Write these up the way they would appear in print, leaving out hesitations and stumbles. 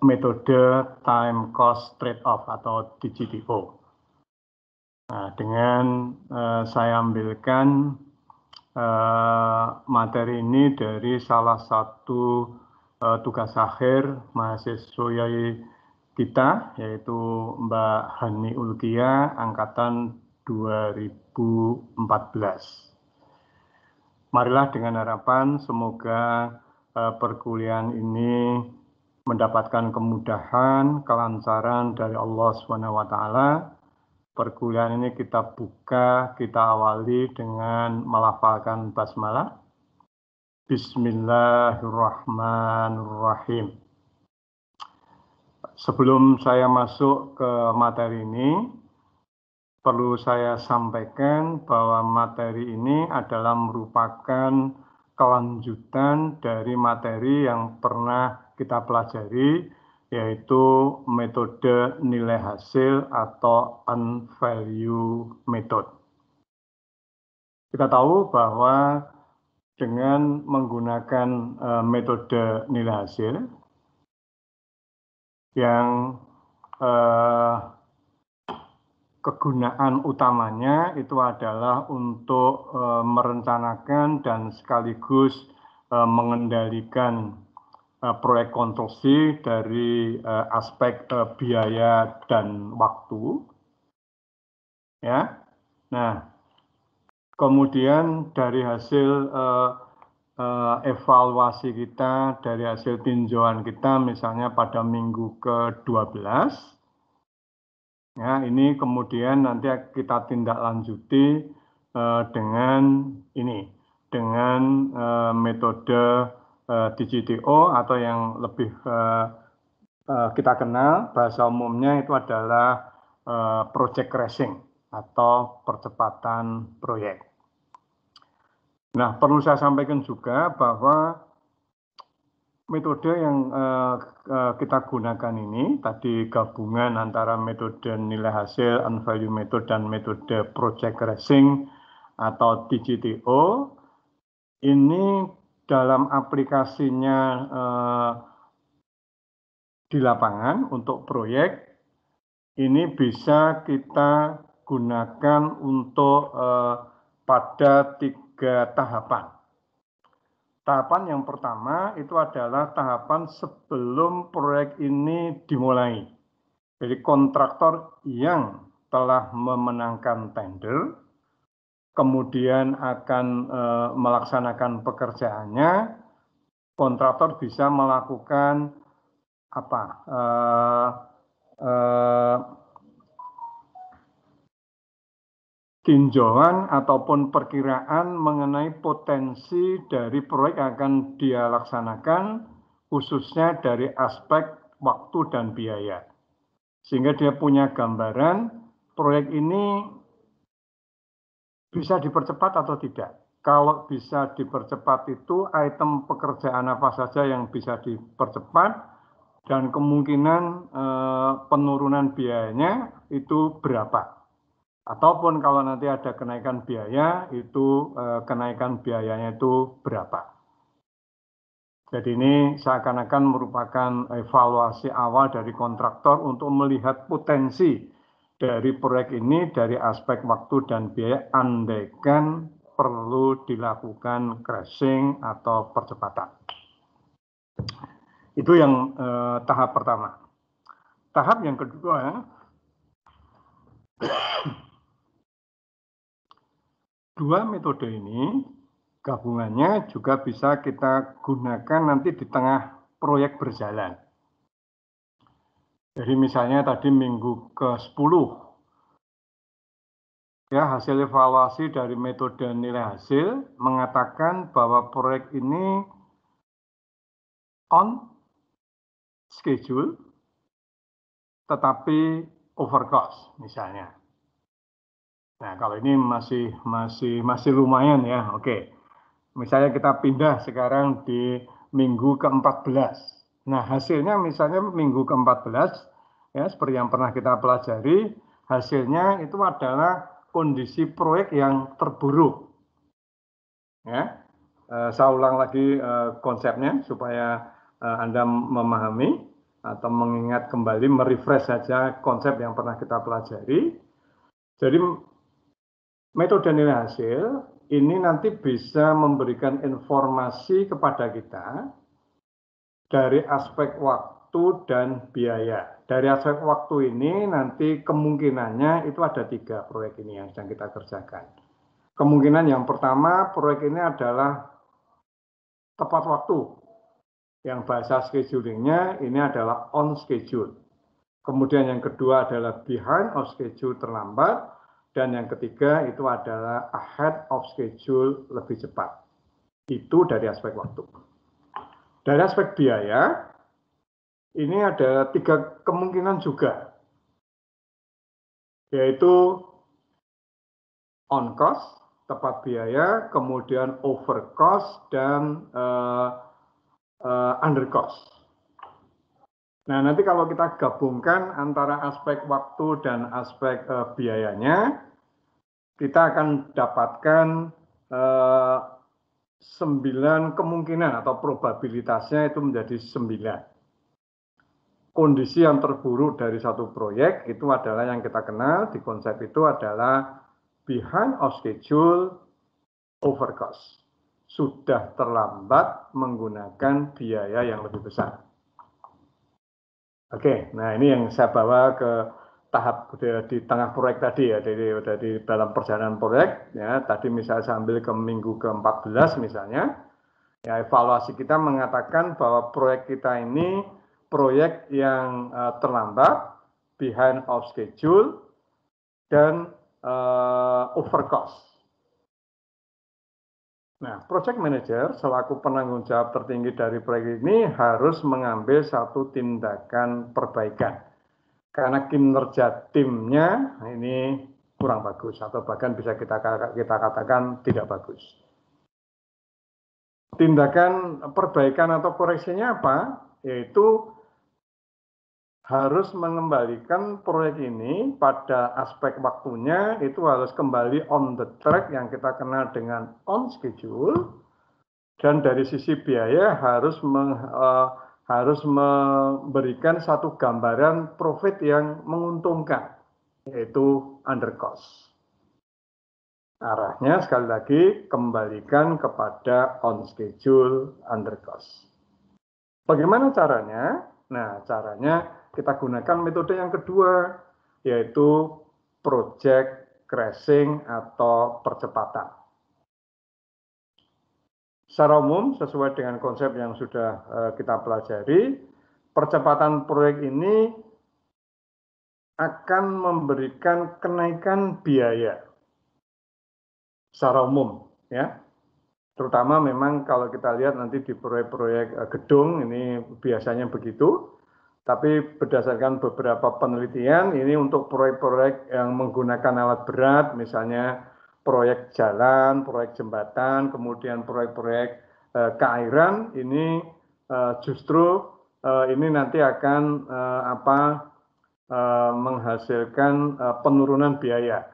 metode time cost trade-off atau TCTO. Nah, dengan saya ambilkan materi ini dari salah satu tugas akhir mahasiswa kita, yaitu Mbak Hani Ulkia, angkatan 2014. Marilah dengan harapan semoga perkuliahan ini mendapatkan kemudahan, kelancaran dari Allah SWT. Perkuliahan ini kita buka, kita awali dengan melafalkan basmalah. Bismillahirrahmanirrahim. Sebelum saya masuk ke materi ini, perlu saya sampaikan bahwa materi ini adalah merupakan kelanjutan dari materi yang pernah kita pelajari, yaitu metode nilai hasil atau unvalue method. Kita tahu bahwa dengan menggunakan metode nilai hasil yang kegunaan utamanya itu adalah untuk merencanakan dan sekaligus mengendalikan proyek konstruksi dari aspek biaya dan waktu. Ya, nah, kemudian dari hasil evaluasi kita, dari hasil tinjauan kita, misalnya pada minggu ke-12, ya, ini kemudian nanti kita tindak lanjuti dengan ini, dengan metode TCTO atau yang lebih kita kenal bahasa umumnya itu adalah project crashing atau percepatan proyek. Nah, perlu saya sampaikan juga bahwa metode yang kita gunakan ini tadi gabungan antara metode nilai hasil unvalue method dan metode project crashing atau TCTO ini dalam aplikasinya di lapangan untuk proyek ini bisa kita gunakan untuk pada 3 tahapan. Tahapan yang pertama itu adalah tahapan sebelum proyek ini dimulai. Jadi kontraktor yang telah memenangkan tender, kemudian akan melaksanakan pekerjaannya, kontraktor bisa melakukan tinjauan ataupun perkiraan mengenai potensi dari proyek yang akan dia laksanakan, khususnya dari aspek waktu dan biaya. Sehingga dia punya gambaran proyek ini bisa dipercepat atau tidak. Kalau bisa dipercepat itu item pekerjaan apa saja yang bisa dipercepat dan kemungkinan penurunan biayanya itu berapa. Ataupun kalau nanti ada kenaikan biaya, itu kenaikan biayanya itu berapa. Jadi ini seakan-akan merupakan evaluasi awal dari kontraktor untuk melihat potensi dari proyek ini dari aspek waktu dan biaya, andaikan perlu dilakukan crashing atau percepatan. Itu yang tahap pertama. Tahap yang kedua, dua metode ini gabungannya juga bisa kita gunakan nanti di tengah proyek berjalan. Jadi misalnya tadi minggu ke-10, ya, hasil evaluasi dari metode nilai hasil mengatakan bahwa proyek ini on schedule tetapi over cost misalnya. Nah, kalau ini masih lumayan ya. Oke. Misalnya kita pindah sekarang di minggu ke-14. Nah, hasilnya misalnya minggu ke-14 ya, seperti yang pernah kita pelajari, hasilnya itu adalah kondisi proyek yang terburuk. Ya. Saya ulang lagi konsepnya supaya Anda memahami. atau mengingat kembali, merefresh saja konsep yang pernah kita pelajari. Jadi metode nilai hasil ini nanti bisa memberikan informasi kepada kita dari aspek waktu dan biaya. Dari aspek waktu ini nanti kemungkinannya itu ada 3 proyek ini yang sedang kita kerjakan. Kemungkinan yang pertama, proyek ini adalah tepat waktu. Yang bahasa schedulingnya ini adalah on schedule. Kemudian yang kedua adalah behind of schedule, terlambat. Dan yang ketiga itu adalah ahead of schedule, lebih cepat. Itu dari aspek waktu. Dari aspek biaya, ini ada 3 kemungkinan juga, yaitu on cost, tepat biaya, kemudian over cost, dan under cost. Nah, nanti kalau kita gabungkan antara aspek waktu dan aspek biayanya, kita akan dapatkan 9 kemungkinan atau probabilitasnya itu menjadi 9. Kondisi yang terburuk dari satu proyek itu adalah yang kita kenal di konsep itu adalah behind of schedule, over cost. Sudah terlambat menggunakan biaya yang lebih besar. Oke, nah ini yang saya bawa ke tahap di tengah proyek tadi ya, dari dalam perjalanan proyek ya. Tadi misalnya sambil ke minggu ke-14 misalnya, ya evaluasi kita mengatakan bahwa proyek kita ini proyek yang terlambat, behind of schedule, dan over cost. Nah, project manager selaku penanggung jawab tertinggi dari proyek ini harus mengambil satu tindakan perbaikan. Karena kinerja timnya ini kurang bagus atau bahkan bisa kita katakan tidak bagus. Tindakan perbaikan atau koreksinya apa? Yaitu harus mengembalikan proyek ini pada aspek waktunya itu harus kembali on the track yang kita kenal dengan on schedule, dan dari sisi biaya harus memberikan satu gambaran profit yang menguntungkan, yaitu under cost. Arahnya sekali lagi kembalikan kepada on schedule, under cost. Bagaimana caranya? Nah, caranya kita gunakan metode yang kedua, yaitu project crashing atau percepatan. Secara umum, sesuai dengan konsep yang sudah kita pelajari, percepatan proyek ini akan memberikan kenaikan biaya secara umum, ya. Terutama memang kalau kita lihat nanti di proyek-proyek gedung ini biasanya begitu. Tapi berdasarkan beberapa penelitian, ini untuk proyek-proyek yang menggunakan alat berat, misalnya proyek jalan, proyek jembatan, kemudian proyek-proyek keairan, ini justru ini nanti akan menghasilkan penurunan biaya.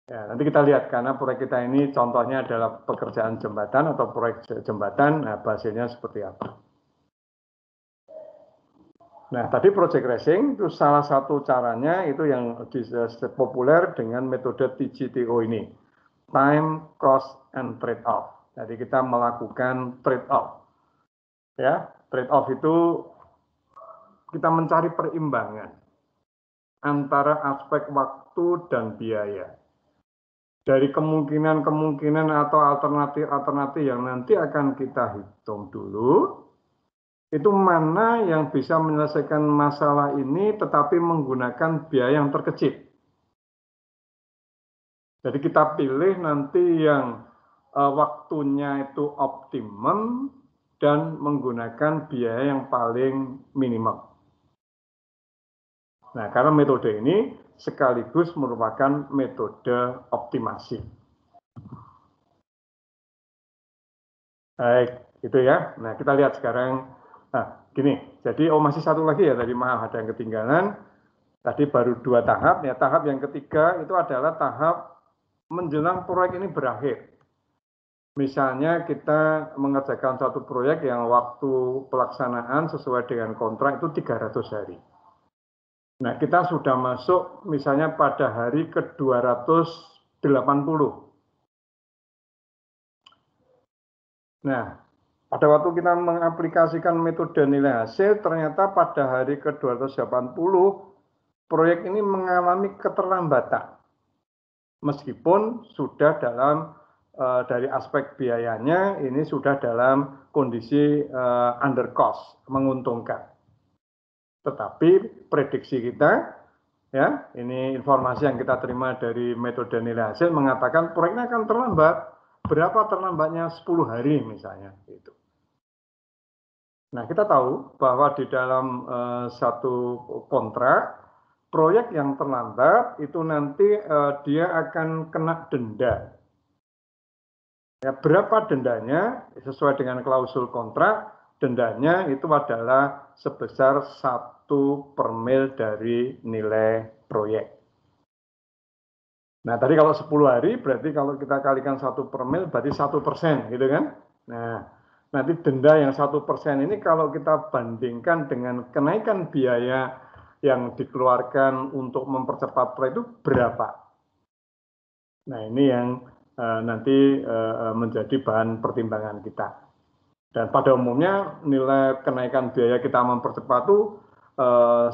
Ya, nanti kita lihat, karena proyek kita ini contohnya adalah pekerjaan jembatan atau proyek jembatan, nah hasilnya seperti apa. Nah, tadi project crashing itu salah satu caranya itu yang populer dengan metode TGTO ini. Time, cost, and trade-off. Jadi kita melakukan trade-off. Ya, trade-off itu kita mencari perimbangan antara aspek waktu dan biaya. Dari kemungkinan-kemungkinan atau alternatif-alternatif yang nanti akan kita hitung dulu, itu mana yang bisa menyelesaikan masalah ini tetapi menggunakan biaya yang terkecil. Jadi kita pilih nanti yang waktunya itu optimum dan menggunakan biaya yang paling minimal. Nah, karena metode ini sekaligus merupakan metode optimasi. Baik, itu ya. Nah, kita lihat sekarang. Nah, gini, jadi masih satu lagi ya, tadi maaf ada yang ketinggalan. Tadi baru 2 tahap, ya tahap yang ketiga itu adalah tahap menjelang proyek ini berakhir. Misalnya kita mengerjakan satu proyek yang waktu pelaksanaan sesuai dengan kontrak itu 300 hari. Nah, kita sudah masuk misalnya pada hari ke-280. Nah, pada waktu kita mengaplikasikan metode nilai hasil, ternyata pada hari ke-280, proyek ini mengalami keterlambatan. Meskipun sudah dalam dari aspek biayanya ini sudah dalam kondisi under cost, menguntungkan. Tetapi prediksi kita, ya, ini informasi yang kita terima dari metode nilai hasil mengatakan proyeknya akan terlambat. Berapa terlambatnya? 10 hari misalnya. Gitu. Nah, kita tahu bahwa di dalam satu kontrak, proyek yang terlambat itu nanti dia akan kena denda. Ya, berapa dendanya? Sesuai dengan klausul kontrak, dendanya itu adalah sebesar 1/mil dari nilai proyek. Nah, tadi kalau 10 hari, berarti kalau kita kalikan 1/mil, berarti 1%, gitu kan? Nah, nanti denda yang 1% ini kalau kita bandingkan dengan kenaikan biaya yang dikeluarkan untuk mempercepat proyek itu berapa? Nah, ini yang nanti menjadi bahan pertimbangan kita. Dan pada umumnya nilai kenaikan biaya kita mempercepat itu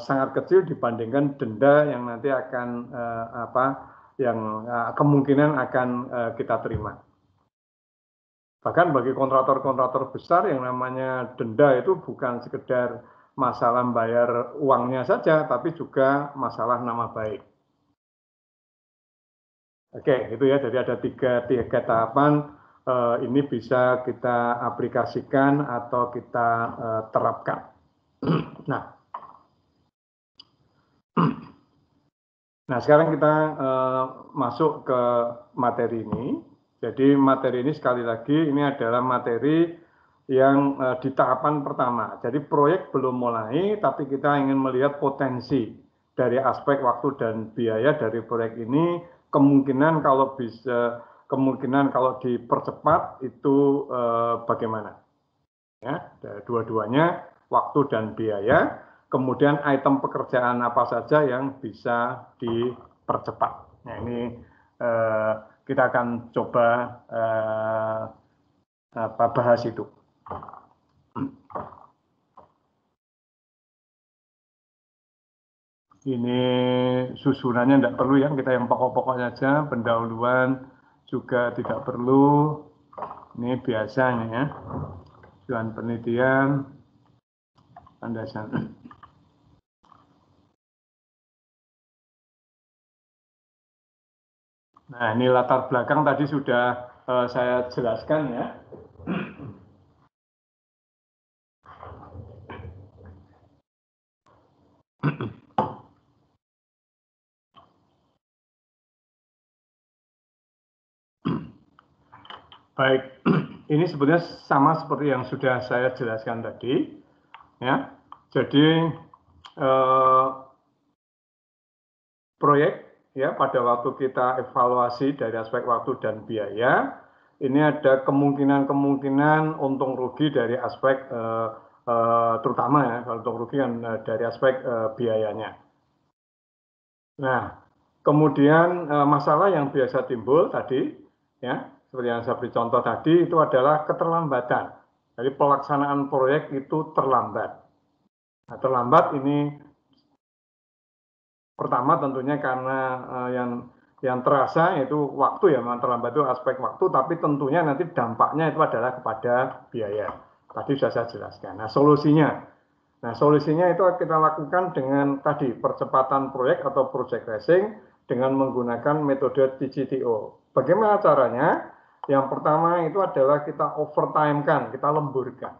sangat kecil dibandingkan denda yang nanti akan kemungkinan akan kita terima. Bahkan bagi kontraktor-kontraktor besar yang namanya denda itu bukan sekedar masalah bayar uangnya saja, tapi juga masalah nama baik. Oke, itu ya. Jadi ada tiga tahapan ini bisa kita aplikasikan atau kita terapkan. Nah, sekarang kita masuk ke materi ini. Jadi materi ini sekali lagi ini adalah materi yang di tahapan pertama. Jadi proyek belum mulai, tapi kita ingin melihat potensi dari aspek waktu dan biaya dari proyek ini. Kemungkinan kalau dipercepat itu bagaimana? Ya, dua-duanya waktu dan biaya. Kemudian item pekerjaan apa saja yang bisa dipercepat. Nah, ini kita akan coba bahas itu. Ini susunannya tidak perlu ya, kita yang pokok-pokoknya saja, pendahuluan juga tidak perlu. Ini biasanya ya, tujuan penelitian, landasan. Nah, ini latar belakang tadi sudah saya jelaskan ya. Baik, ini sebenarnya sama seperti yang sudah saya jelaskan tadi, ya. Jadi proyek ya pada waktu kita evaluasi dari aspek waktu dan biaya, ini ada kemungkinan untung rugi dari aspek terutama ya, kalau untung rugi kan dari aspek biayanya. Nah, kemudian masalah yang biasa timbul tadi, ya, seperti yang saya beri contoh tadi, itu adalah keterlambatan. Jadi pelaksanaan proyek itu terlambat. Nah, terlambat ini pertama tentunya karena yang terasa itu waktu ya, memang terlambat itu aspek waktu, tapi tentunya nanti dampaknya itu adalah kepada biaya. Tadi sudah saya jelaskan. Nah, solusinya itu kita lakukan dengan tadi percepatan proyek atau project tracing dengan menggunakan metode TGTO. Bagaimana caranya? Yang pertama itu adalah kita overtime-kan, kita lemburkan.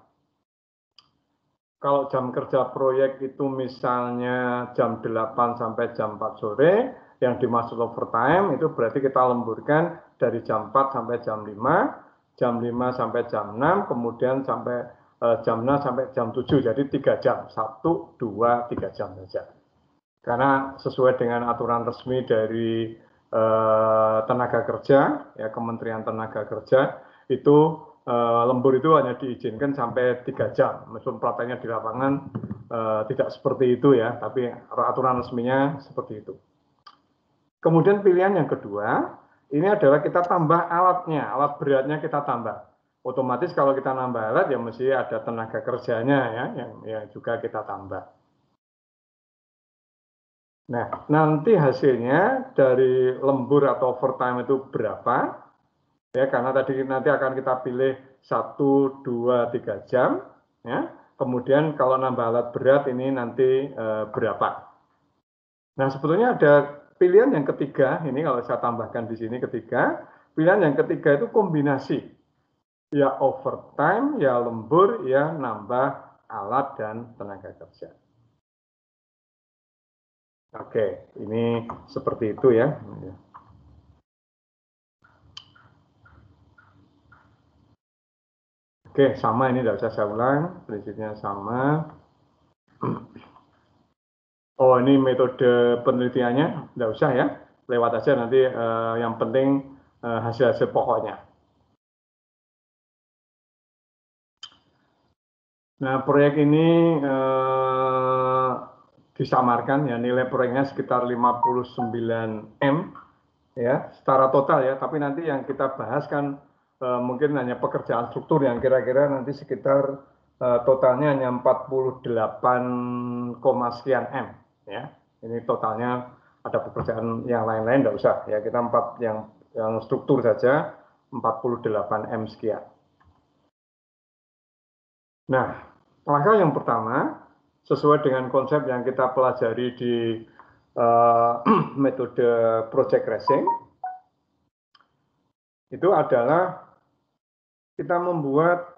Kalau jam kerja proyek itu misalnya jam 8 sampai jam 4 sore, yang dimaksud overtime itu berarti kita lemburkan dari jam 4 sampai jam 5, jam 5 sampai jam 6, kemudian sampai jam 6 sampai jam 7, jadi 3 jam, 1, 2, 3 jam saja. Karena sesuai dengan aturan resmi dari tenaga kerja, ya Kementerian Tenaga Kerja, itu lembur itu hanya diizinkan sampai 3 jam. Meskipun prakteknya di lapangan tidak seperti itu ya, tapi aturan resminya seperti itu. Kemudian pilihan yang kedua, ini adalah kita tambah alatnya, alat beratnya kita tambah. Otomatis kalau kita nambah alat ya mesti ada tenaga kerjanya ya, yang juga kita tambah. Nah, nanti hasilnya dari lembur atau overtime itu berapa? Ya, karena tadi nanti akan kita pilih 1, 2, 3 jam. Ya. Kemudian kalau nambah alat berat ini nanti berapa? Nah, sebetulnya ada pilihan yang ketiga, ini kalau saya tambahkan di sini ketiga, pilihan yang ketiga itu kombinasi. Ya overtime, ya lembur, ya nambah alat dan tenaga kerja. Oke, ini seperti itu ya. Oke, sama ini tidak usah saya ulang, prinsipnya sama. Oh, ini metode penelitiannya, tidak usah ya, lewat aja nanti yang penting hasil-hasil pokoknya. Nah, proyek ini disamarkan ya, nilai proyeknya sekitar 59 M ya, secara total ya, tapi nanti yang kita bahas kan mungkin hanya pekerjaan struktur yang kira-kira nanti sekitar totalnya hanya 48, sekian M ya. Ini totalnya ada pekerjaan yang lain-lain tidak usah ya, kita yang struktur saja 48 M sekian. Nah, langkah yang pertama sesuai dengan konsep yang kita pelajari di metode project racing itu adalah kita membuat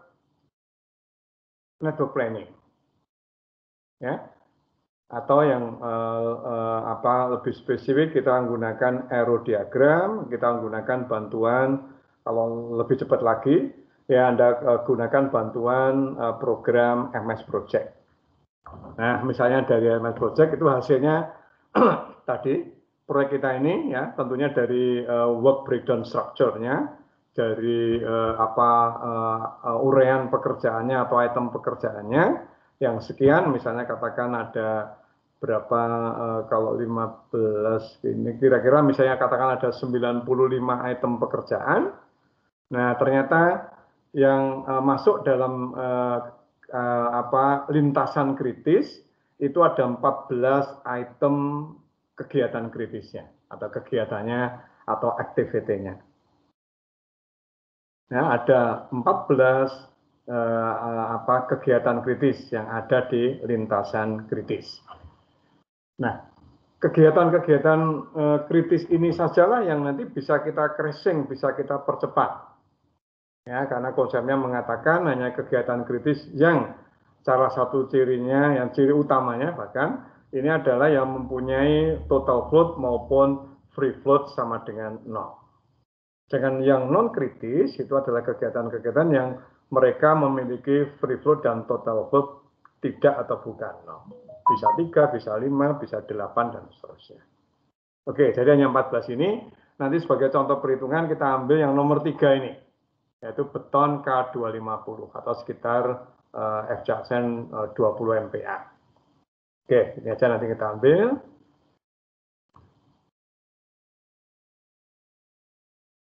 network planning, ya, atau yang lebih spesifik kita menggunakan aerodiagram, kita menggunakan bantuan kalau lebih cepat lagi ya Anda gunakan bantuan program MS Project. Nah, misalnya dari MS Project itu hasilnya tadi proyek kita ini ya tentunya dari work breakdown structure-nya, dari uraian pekerjaannya atau item pekerjaannya yang sekian, misalnya katakan ada berapa kalau 15 ini kira-kira misalnya katakan ada 95 item pekerjaan. Nah, ternyata yang masuk dalam lintasan kritis itu ada 14 item kegiatan kritisnya atau kegiatannya atau activity-nya. Nah, ada 14 kegiatan kritis yang ada di lintasan kritis. Nah, kegiatan-kegiatan kritis ini sajalah yang nanti bisa kita crashing, bisa kita percepat. Ya, karena konsepnya mengatakan hanya kegiatan kritis yang salah satu cirinya, yang ciri utamanya bahkan ini adalah yang mempunyai total float maupun free float sama dengan 0. Dengan yang non kritis itu adalah kegiatan-kegiatan yang mereka memiliki free float dan total float tidak atau bukan 0. Bisa 3, bisa 5, bisa 8 dan seterusnya. Oke, jadi hanya 14 ini. Nanti sebagai contoh perhitungan kita ambil yang nomor 3 ini, yaitu beton K250 atau sekitar F-Jaksen 20 MPa. Oke, ini aja nanti kita ambil.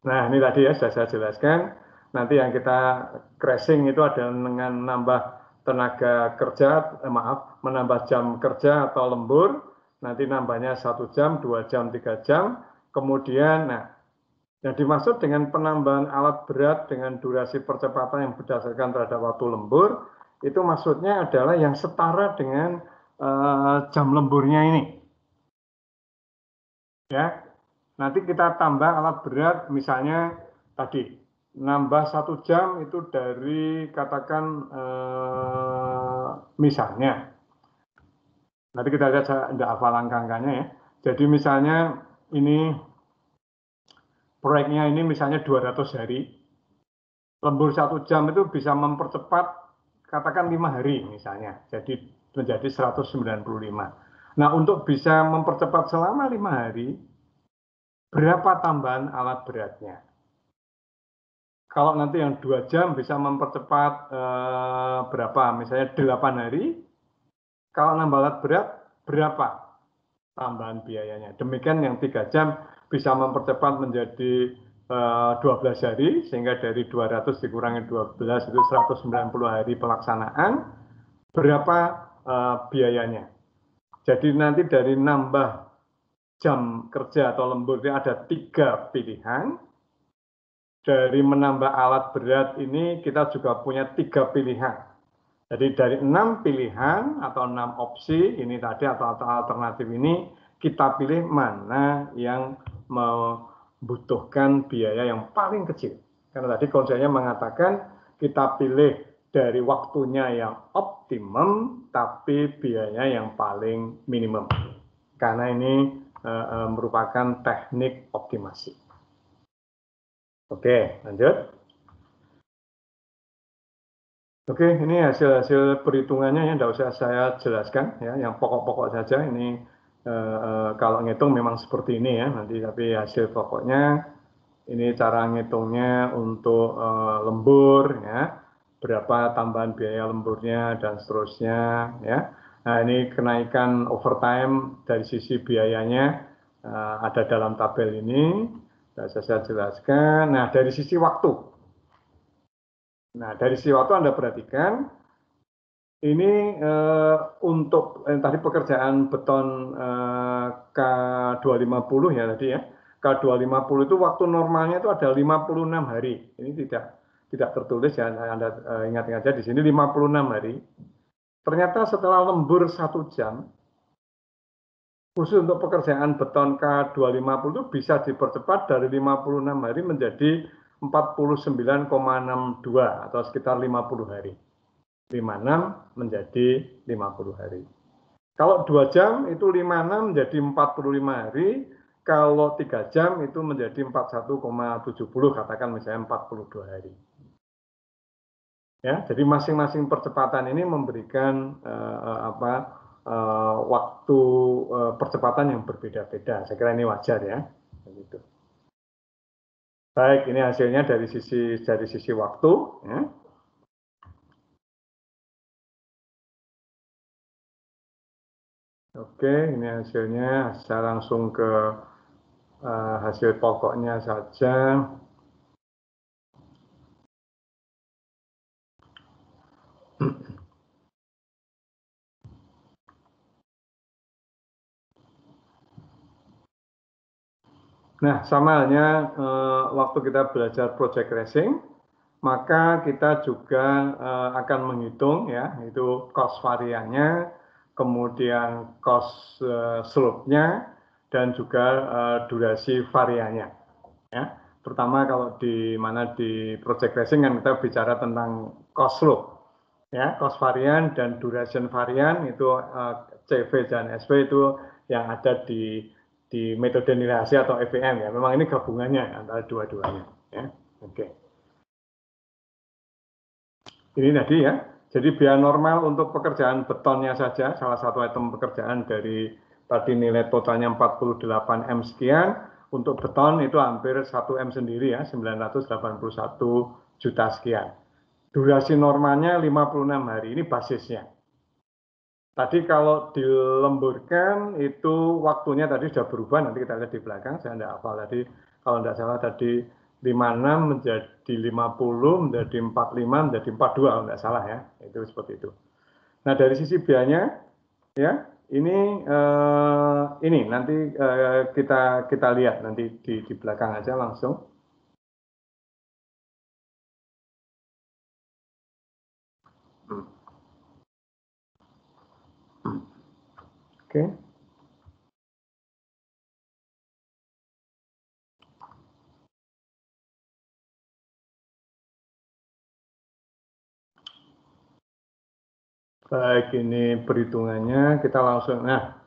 Nah, ini tadi ya sudah saya jelaskan. Nanti yang kita crashing itu ada dengan menambah tenaga kerja, menambah jam kerja atau lembur. Nanti nambahnya 1 jam, 2 jam, 3 jam. Kemudian, nah, yang dimaksud dengan penambahan alat berat dengan durasi percepatan yang berdasarkan terhadap waktu lembur, itu maksudnya adalah yang setara dengan jam lemburnya ini. Ya, nanti kita tambah alat berat, misalnya tadi nambah 1 jam itu dari katakan misalnya, nanti kita lihat saya tidak hafal angka-angkanya ya. Jadi misalnya ini proyeknya ini misalnya 200 hari, lembur 1 jam itu bisa mempercepat katakan 5 hari misalnya, jadi menjadi 195. Nah, untuk bisa mempercepat selama 5 hari, berapa tambahan alat beratnya? Kalau nanti yang 2 jam bisa mempercepat berapa? Misalnya 8 hari. Kalau nambah alat berat, berapa tambahan biayanya? Demikian yang 3 jam bisa mempercepat menjadi 12 hari, sehingga dari 200 dikurangi 12 itu 190 hari pelaksanaan. Berapa biayanya? Jadi nanti dari nambah jam kerja atau lembur ini ada 3 pilihan. Dari menambah alat berat ini kita juga punya 3 pilihan. Jadi dari 6 pilihan atau 6 opsi ini tadi atau alternatif ini kita pilih mana yang membutuhkan biaya yang paling kecil. Karena tadi konsepnya mengatakan kita pilih dari waktunya yang optimum tapi biayanya yang paling minimum. Karena ini merupakan teknik optimasi. Oke, lanjut. Oke, ini hasil-hasil perhitungannya ya, tidak usah saya jelaskan ya, yang pokok-pokok saja. Ini kalau ngitung memang seperti ini ya, nanti tapi hasil pokoknya ini cara ngitungnya untuk lembur ya, berapa tambahan biaya lemburnya dan seterusnya ya. Nah ini kenaikan overtime dari sisi biayanya ada dalam tabel ini, saya jelaskan. Nah dari sisi waktu. Nah, dari sisi waktu Anda perhatikan, ini untuk tadi pekerjaan beton K250 ya tadi ya. K250 itu waktu normalnya itu ada 56 hari. Ini tidak tertulis ya, Anda ingat-ingat aja di sini 56 hari. Ternyata setelah lembur 1 jam, khusus untuk pekerjaan beton K250 itu bisa dipercepat dari 56 hari menjadi 49,62 atau sekitar 50 hari. 56 menjadi 50 hari. Kalau 2 jam itu 56 menjadi 45 hari, kalau 3 jam itu menjadi 41,70, katakan misalnya 42 hari. Ya, jadi masing-masing percepatan ini memberikan waktu percepatan yang berbeda-beda. Saya kira ini wajar ya. Begitu. Baik, ini hasilnya dari sisi waktu. Ya. Oke, ini hasilnya. Saya langsung ke hasil pokoknya saja. Nah, sama halnya waktu kita belajar project racing, maka kita juga akan menghitung ya, itu cost variannya, kemudian cost slope-nya, dan juga durasi variannya. Ya, terutama kalau di project racing kan kita bicara tentang cost slope, ya, cost varian dan duration varian itu CV dan SV itu yang ada di metode nilai hasil atau EVM ya. Memang ini gabungannya antara dua-duanya. Ya. Oke. Ini tadi ya. Jadi biaya normal untuk pekerjaan betonnya saja, salah satu item pekerjaan dari tadi nilai totalnya 48 M sekian, untuk beton itu hampir 1 M sendiri ya, 981 juta sekian. Durasi normalnya 56 hari, ini basisnya. Tadi kalau dilemburkan itu waktunya tadi sudah berubah, nanti kita lihat di belakang, saya tidak hafal tadi, kalau tidak salah tadi 56 menjadi 50, menjadi 45, menjadi 42, kalau tidak salah ya, itu seperti itu. Nah dari sisi biayanya, ya ini nanti kita lihat nanti di belakang aja langsung. Oke. Baik, ini perhitungannya kita langsung. Nah,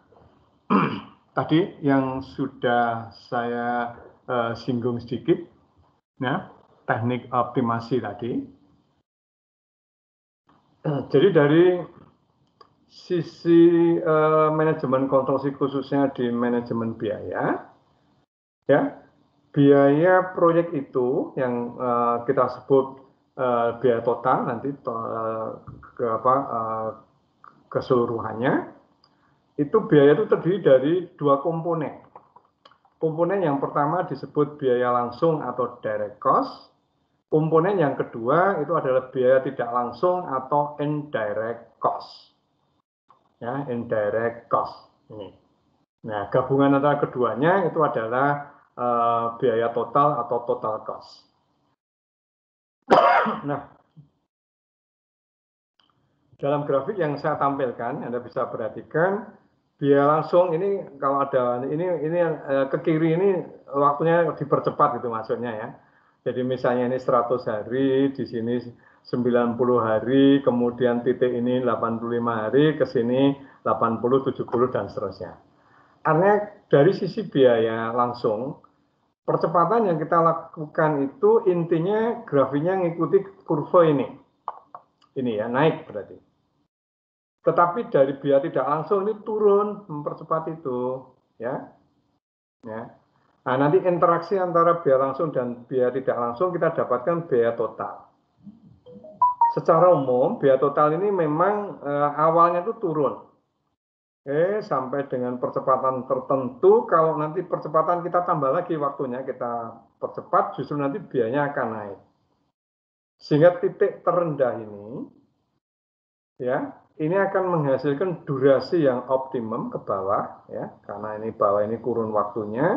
tadi yang sudah saya singgung sedikit, ya, teknik optimasi tadi. Jadi dari sisi manajemen kontrol khususnya di manajemen biaya, ya, biaya proyek itu yang kita sebut biaya total nanti keseluruhannya, itu biaya itu terdiri dari dua komponen. Komponen yang pertama disebut biaya langsung atau direct cost. Komponen yang kedua itu adalah biaya tidak langsung atau indirect cost. Ya, indirect cost ini. Nah, gabungan antara keduanya itu adalah biaya total atau total cost. Nah, dalam grafik yang saya tampilkan, Anda bisa perhatikan biaya langsung ini kalau ada ini yang ke kiri ini waktunya dipercepat gitu maksudnya ya. Jadi misalnya ini 100 hari, di sini 90 hari, kemudian titik ini 85 hari, ke sini 80, 70 dan seterusnya. Artinya dari sisi biaya langsung, percepatan yang kita lakukan itu intinya grafiknya mengikuti kurva ini. Ini ya, naik berarti. Tetapi dari biaya tidak langsung ini turun mempercepat itu, ya. Nah, nanti interaksi antara biaya langsung dan biaya tidak langsung kita dapatkan biaya total. Secara umum biaya total ini memang awalnya itu turun, sampai dengan percepatan tertentu. Kalau nanti percepatan kita tambah lagi waktunya kita percepat, justru nanti biayanya akan naik. Sehingga titik terendah ini, ya. Ini akan menghasilkan durasi yang optimum ke bawah, ya, karena ini bawah ini kurun waktunya,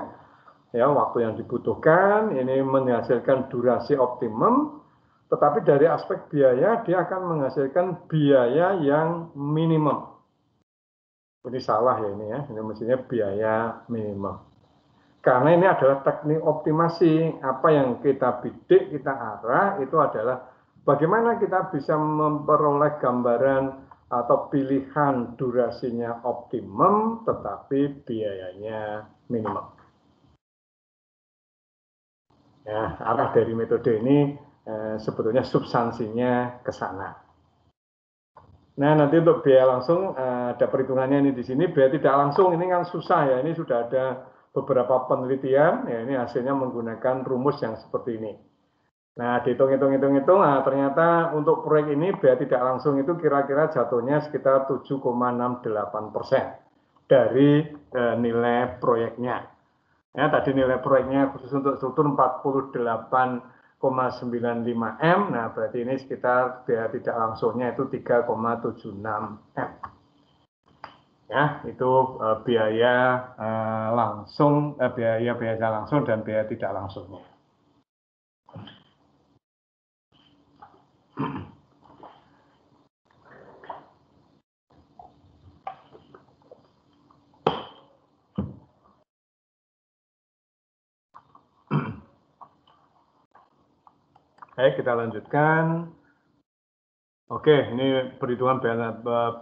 ya, waktu yang dibutuhkan, ini menghasilkan durasi optimum, tetapi dari aspek biaya, dia akan menghasilkan biaya yang minimum. Ini salah ya ini ya, ini mestinya biaya minimum. Karena ini adalah teknik optimasi, apa yang kita bidik, kita arah, itu adalah bagaimana kita bisa memperoleh gambaran atau pilihan durasinya optimum tetapi biayanya minimum. Ya, arah dari metode ini sebetulnya substansinya ke sana. Nah, nanti untuk biaya langsung ada perhitungannya ini di sini. Biaya tidak langsung ini kan susah ya. Ini sudah ada beberapa penelitian. Ya, ini hasilnya menggunakan rumus yang seperti ini. Nah, dihitung-hitung, nah, ternyata untuk proyek ini biaya tidak langsung itu kira-kira jatuhnya sekitar 7,68% dari nilai proyeknya. Ya, tadi nilai proyeknya khusus untuk struktur 48,95 M. Nah, berarti ini sekitar biaya tidak langsungnya itu 3,76 M. Ya, itu biaya langsung, biaya langsung dan biaya tidak langsungnya. Baik, kita lanjutkan. Oke, ini perhitungan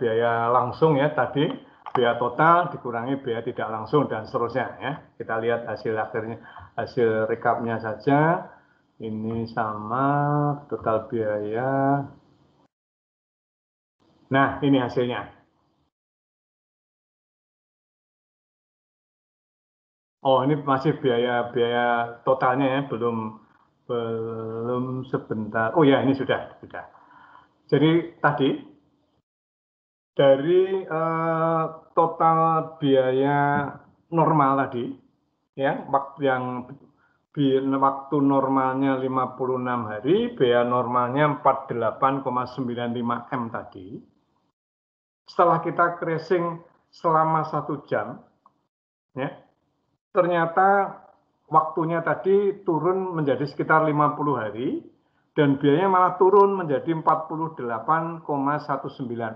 biaya langsung ya tadi, biaya total dikurangi biaya tidak langsung dan seterusnya ya. Kita lihat hasil akhirnya, hasil rekapnya saja. Ini sama total biaya. Nah, ini hasilnya. Oh, ini masih biaya totalnya ya, belum sebentar. Oh ya, ini sudah. Jadi tadi dari total biaya normal tadi, ya, waktu normalnya 56 hari, biaya normalnya 48,95 M tadi. Setelah kita tracing selama 1 jam, ya, ternyata waktunya tadi turun menjadi sekitar 50 hari, dan biayanya malah turun menjadi 48,19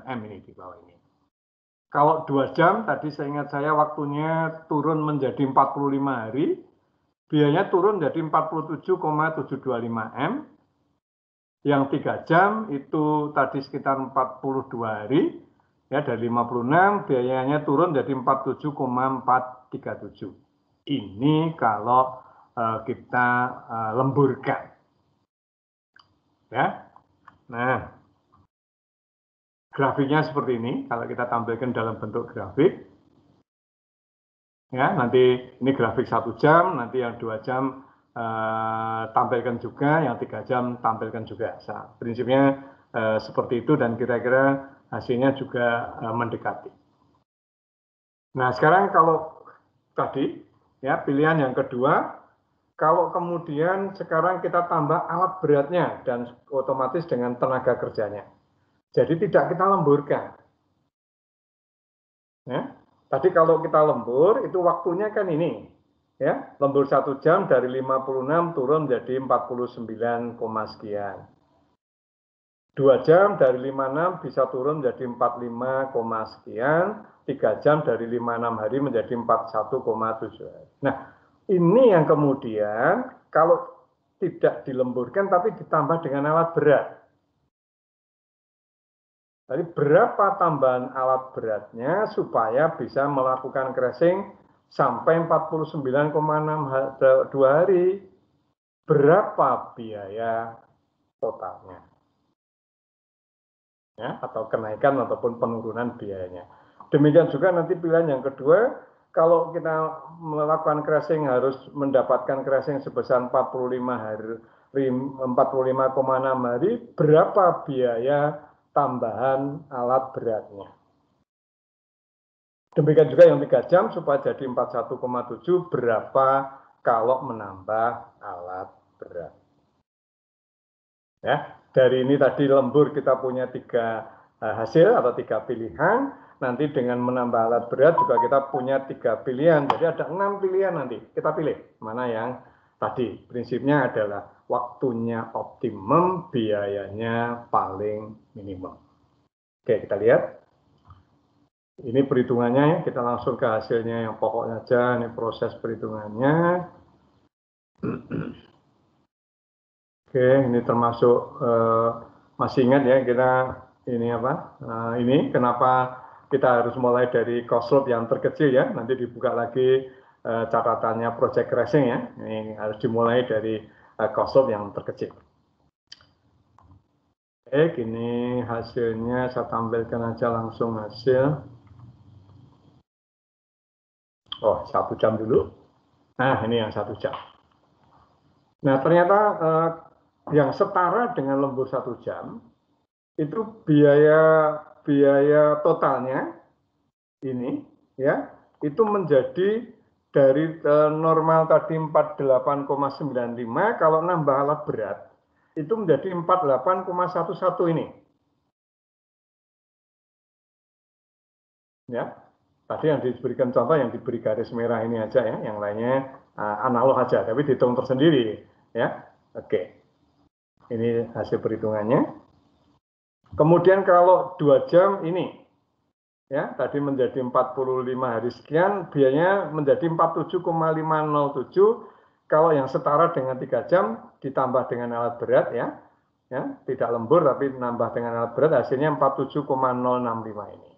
M ini di bawah ini. Kalau 2 jam, tadi seingat saya waktunya turun menjadi 45 hari, biayanya turun menjadi 47,725 M. Yang 3 jam itu tadi sekitar 42 hari, ya dari 56, biayanya turun menjadi 47,437. Ini kalau kita lemburkan. Ya. Nah, grafiknya seperti ini, kalau kita tampilkan dalam bentuk grafik. Ya, nanti ini grafik 1 jam, nanti yang 2 jam tampilkan juga, yang 3 jam tampilkan juga. Nah, prinsipnya seperti itu dan kira-kira hasilnya juga mendekati. Nah, sekarang kalau tadi ya pilihan yang kedua, kalau kemudian sekarang kita tambah alat beratnya dan otomatis dengan tenaga kerjanya. Jadi tidak kita lemburkan. Ya. Tadi kalau kita lembur itu waktunya kan ini. Ya, lembur 1 jam dari 56 turun menjadi 49, sekian. 2 jam dari 56 bisa turun menjadi 45, sekian. 3 jam dari 56 hari menjadi 41,7 hari. Nah, ini yang kemudian kalau tidak dilemburkan tapi ditambah dengan alat berat. Jadi berapa tambahan alat beratnya supaya bisa melakukan crashing sampai 49,62 hari? Berapa biaya totalnya? Ya, atau kenaikan ataupun penurunan biayanya. Demikian juga nanti pilihan yang kedua, kalau kita melakukan crashing harus mendapatkan crashing sebesar 45 hari, 45,6 hari, berapa biaya tambahan alat beratnya? Demikian juga yang 3 jam supaya jadi 41,7, berapa kalau menambah alat berat? Ya, dari ini tadi lembur kita punya 3 hasil atau 3 pilihan. Nanti dengan menambah alat berat juga kita punya 3 pilihan. Jadi ada 6 pilihan nanti. Kita pilih mana yang tadi. Prinsipnya adalah waktunya optimum, biayanya paling minimum. Oke, kita lihat. Ini perhitungannya ya, kita langsung ke hasilnya yang pokoknya aja. Ini proses perhitungannya. Oke, ini termasuk masih ingat ya kita ini apa? Ini kenapa kita harus mulai dari cost load yang terkecil ya? Nanti dibuka lagi catatannya project crashing ya. Ini harus dimulai dari cost load yang terkecil. Oke, ini hasilnya saya tampilkan aja langsung hasil. Oh, 1 jam dulu. Nah, ini yang 1 jam. Nah, ternyata yang setara dengan lembur 1 jam itu biaya totalnya ini ya itu menjadi dari normal tadi 48,95, kalau nambah alat berat itu menjadi 48,11 ini. Ya. Tadi yang diberikan contoh yang diberi garis merah ini aja ya, yang lainnya analog aja, tapi dihitung tersendiri ya. Oke. Ini hasil perhitungannya. Kemudian kalau 2 jam ini ya, tadi menjadi 45 hari sekian, biayanya menjadi 47,507. Kalau yang setara dengan 3 jam ditambah dengan alat berat ya, tidak lembur tapi nambah dengan alat berat hasilnya 47,065 ini.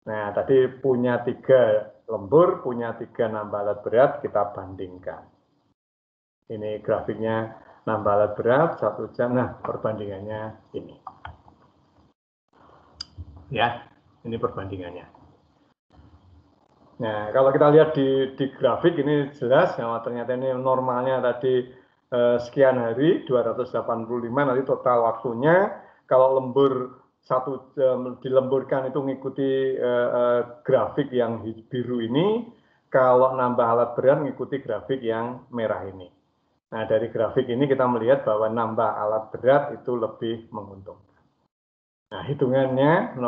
Nah, tadi punya 3 lembur, punya 3 nambah alat berat, kita bandingkan. Ini grafiknya nambah alat berat 1 jam, nah perbandingannya ini. Ya, ini perbandingannya. Nah, kalau kita lihat di grafik ini jelas, nah, ternyata ini normalnya tadi sekian hari, 285, nanti total waktunya, kalau lembur 1 jam dilemburkan itu mengikuti grafik yang biru ini, kalau nambah alat berat mengikuti grafik yang merah ini. Nah, dari grafik ini kita melihat bahwa nambah alat berat itu lebih menguntungkan. Nah, hitungannya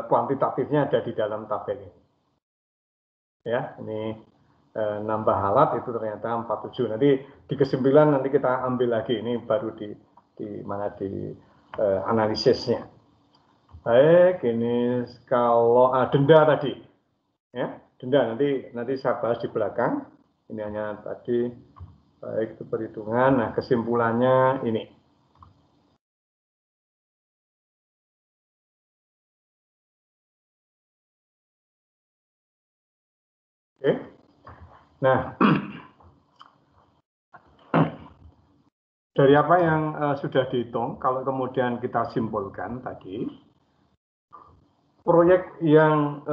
kuantitatifnya ada di dalam tabel ini. Ya, ini nambah alat itu ternyata 47. Nanti di kesimpulan nanti kita ambil lagi, ini baru di mana di analisisnya. Baik, ini kalau denda tadi, ya denda nanti saya bahas di belakang. Ini hanya tadi baik itu perhitungan. Nah, kesimpulannya ini. Oke. Nah, dari apa yang sudah dihitung, kalau kemudian kita simpulkan tadi, proyek yang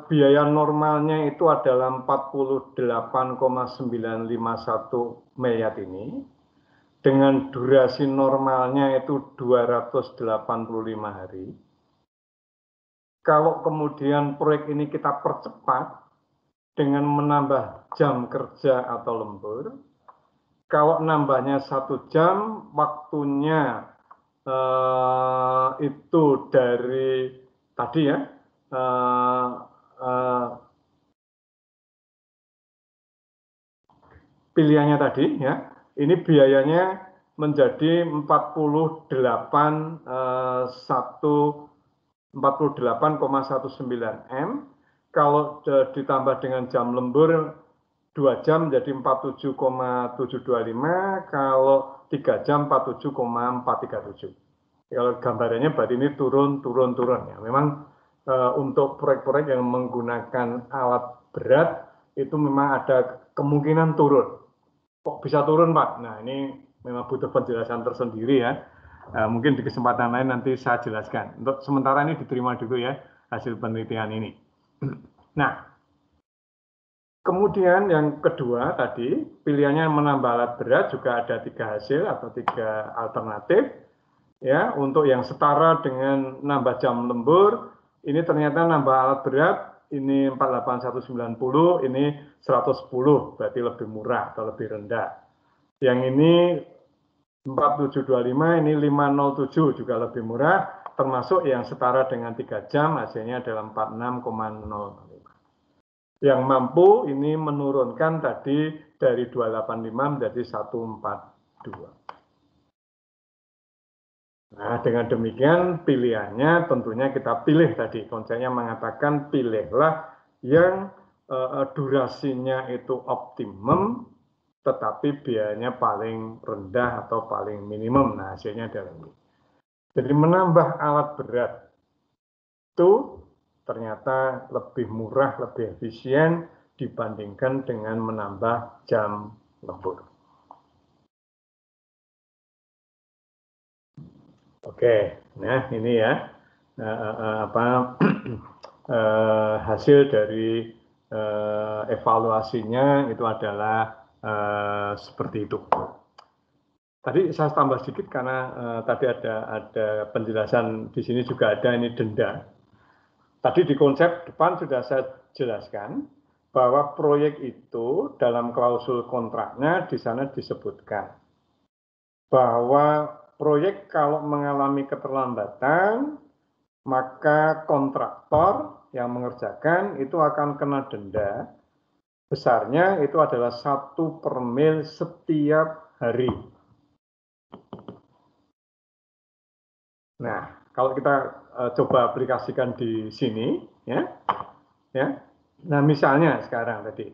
biaya normalnya itu adalah 48,951 miliar ini, dengan durasi normalnya itu 285 hari. Kalau kemudian proyek ini kita percepat dengan menambah jam kerja atau lembur, kalau nambahnya 1 jam, waktunya itu dari tadi ya, pilihannya tadi ya, ini biayanya menjadi 48,19 M. Kalau ditambah dengan jam lembur 2 jam menjadi 47,725, kalau 3 jam 47,437. Kalau gambarannya berarti ini turun ya. Memang untuk proyek-proyek yang menggunakan alat berat itu memang ada kemungkinan turun. Kok bisa turun, Pak? Nah, ini memang butuh penjelasan tersendiri ya. Mungkin di kesempatan lain nanti saya jelaskan. Untuk sementara ini diterima dulu ya hasil penelitian ini. Nah, kemudian yang kedua tadi, pilihannya menambah alat berat juga ada 3 hasil atau 3 alternatif. Ya, untuk yang setara dengan nambah jam lembur, ini ternyata nambah alat berat, ini 48190, ini 110, berarti lebih murah atau lebih rendah. Yang ini 4725, ini 507 juga lebih murah, termasuk yang setara dengan 3 jam, hasilnya adalah 46,05. Yang mampu ini menurunkan tadi dari 285 menjadi 142. Nah, dengan demikian pilihannya tentunya kita pilih tadi. Konsepnya mengatakan pilihlah yang durasinya itu optimum, tetapi biayanya paling rendah atau paling minimum. Nah, hasilnya adalah ini. Jadi menambah alat berat itu ternyata lebih murah, lebih efisien dibandingkan dengan menambah jam lembur. Oke, nah ini ya hasil dari evaluasinya itu adalah seperti itu. Tadi saya tambah sedikit karena tadi ada penjelasan di sini juga ada ini denda. Tadi di konsep depan sudah saya jelaskan bahwa proyek itu dalam klausul kontraknya di sana disebutkan bahwa proyek kalau mengalami keterlambatan, maka kontraktor yang mengerjakan itu akan kena denda. Besarnya itu adalah 1 per mil setiap hari. Nah, kalau kita coba aplikasikan di sini, ya. Nah, misalnya sekarang tadi,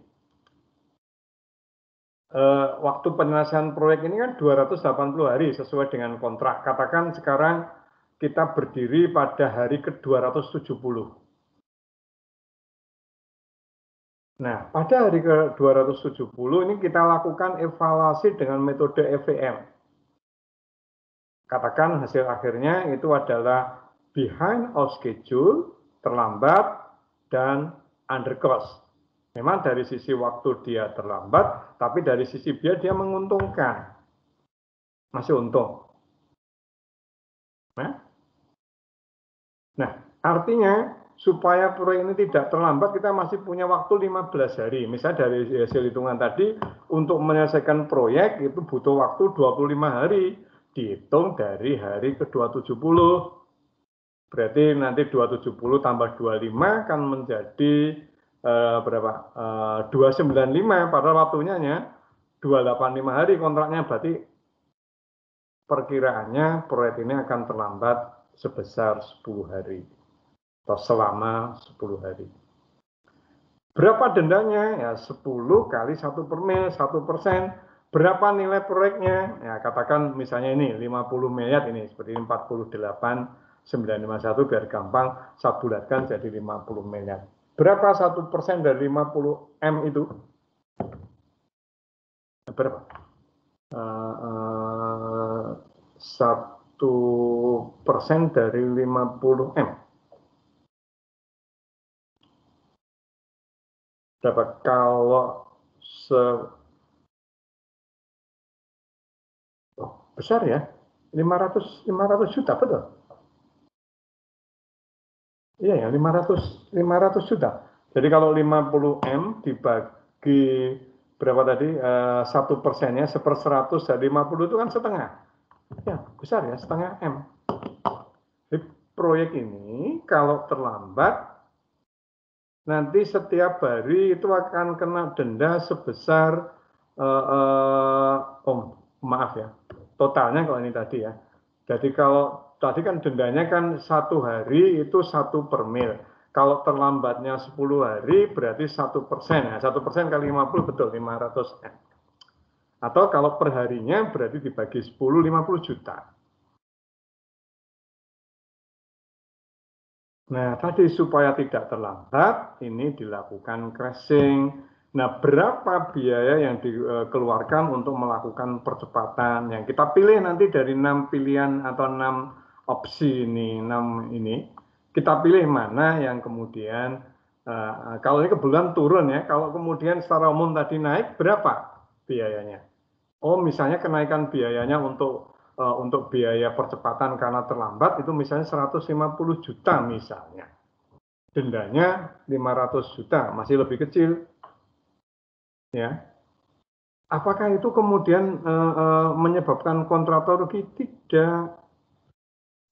waktu penyelesaian proyek ini kan 280 hari sesuai dengan kontrak. Katakan sekarang kita berdiri pada hari ke-270. Nah, pada hari ke-270 ini kita lakukan evaluasi dengan metode EVM. Katakan hasil akhirnya itu adalah behind of schedule, terlambat, dan under cost. Memang dari sisi waktu dia terlambat, tapi dari sisi biaya dia menguntungkan. Masih untung. Nah, artinya supaya proyek ini tidak terlambat, kita masih punya waktu 15 hari. Misalnya dari hasil hitungan tadi, untuk menyelesaikan proyek itu butuh waktu 25 hari. Dihitung dari hari ke-270. Berarti nanti 270 tambah 25 kan menjadi berapa? 295, padahal waktunya 285 hari kontraknya, berarti perkiraannya proyek ini akan terlambat sebesar 10 hari atau selama 10 hari. Berapa dendanya? Ya 10 kali 1 per mil, 1%. Berapa nilai proyeknya? Ya katakan misalnya ini 50 miliar ini, seperti 48,951 biar gampang, saya bulatkan jadi 50 miliar. Berapa 1% dari 50 M itu? Berapa? 1% dari 50 M. dapat kalau besar ya, 500 juta, betul? Iya ya, 500 juta. Jadi kalau 50 M dibagi berapa tadi? 1%-nya 1/100 dari 50 itu kan setengah. Ya, besar ya, setengah M. Jadi proyek ini kalau terlambat, nanti setiap hari itu akan kena denda sebesar, maaf ya, totalnya kalau ini tadi ya. Jadi kalau tadi kan dendanya kan 1 hari itu 1 per mil. Kalau terlambatnya 10 hari berarti 1%. Nah, 1% kali 50 betul 500 M. Atau kalau perharinya berarti dibagi 10, 50 juta. Nah, tadi supaya tidak terlambat, ini dilakukan crashing. Nah, berapa biaya yang dikeluarkan untuk melakukan percepatan? Yang kita pilih nanti dari 6 pilihan atau 6 opsi ini, 6 ini. Kita pilih mana yang kemudian, kalau ini kebetulan turun ya, kalau kemudian secara umum tadi naik, berapa biayanya? Oh, misalnya kenaikan biayanya untuk biaya percepatan karena terlambat itu misalnya 150 juta misalnya. Dendanya 500 juta, masih lebih kecil. Ya. Apakah itu kemudian menyebabkan kontraktor rugi? Tidak.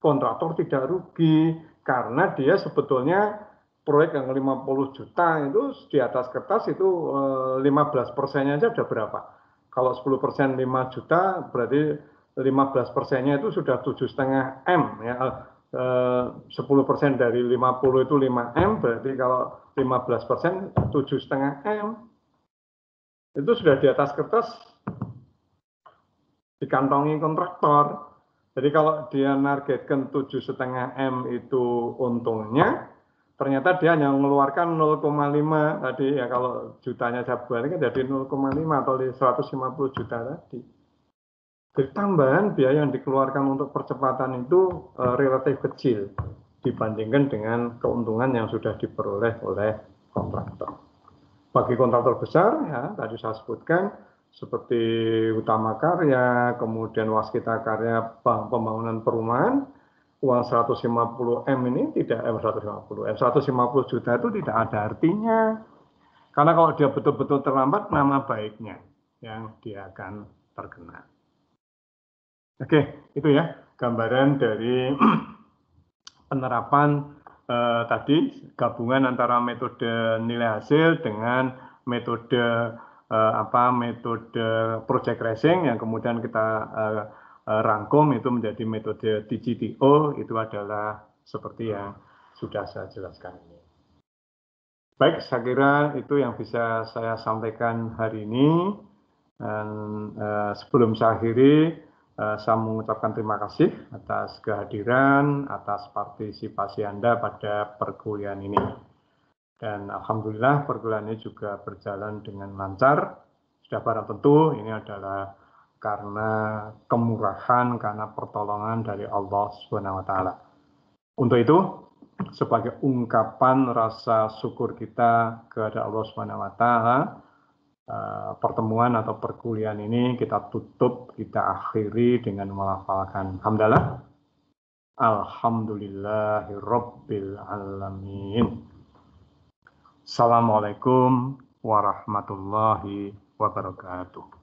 Kontraktor tidak rugi karena dia sebetulnya proyek yang 50 juta itu di atas kertas itu 15%-nya aja udah berapa? Kalau 10% 5 juta berarti 15%-nya itu sudah 7,5 M ya. 10% dari 50 itu 5 M, berarti kalau 15% 7,5 M. Itu sudah di atas kertas dikantongi kontraktor. Jadi kalau dia nargetkan 7,5 M itu untungnya, ternyata dia hanya mengeluarkan 0,5 tadi ya, kalau jutanya saya balik jadi 0,5 atau 150 juta tadi. Jadi tambahan biaya yang dikeluarkan untuk percepatan itu relatif kecil dibandingkan dengan keuntungan yang sudah diperoleh oleh kontraktor. Bagi kontraktor besar ya tadi saya sebutkan seperti Utama Karya, kemudian Waskita Karya Pembangunan Perumahan, uang 150 M ini tidak 150 juta itu tidak ada artinya. Karena kalau dia betul-betul terlambat, nama baiknya yang dia akan terkena. Oke, itu ya gambaran dari penerapan tadi gabungan antara metode nilai hasil dengan metode metode project tracing yang kemudian kita rangkum itu menjadi metode DGTO. Itu adalah seperti yang sudah saya jelaskan ini. Baik, saya kira itu yang bisa saya sampaikan hari ini. Dan sebelum saya akhiri, saya mengucapkan terima kasih atas kehadiran, atas partisipasi Anda pada perkuliahan ini. Dan alhamdulillah perkuliahan ini juga berjalan dengan lancar. Sudah barang tentu ini adalah karena kemurahan, karena pertolongan dari Allah SWT. Untuk itu, sebagai ungkapan rasa syukur kita kepada Allah SWT, pertemuan atau perkuliahan ini kita tutup, kita akhiri dengan melafalkan hamdalah. Alhamdulillahirabbil alamin. Assalamualaikum warahmatullahi wabarakatuh.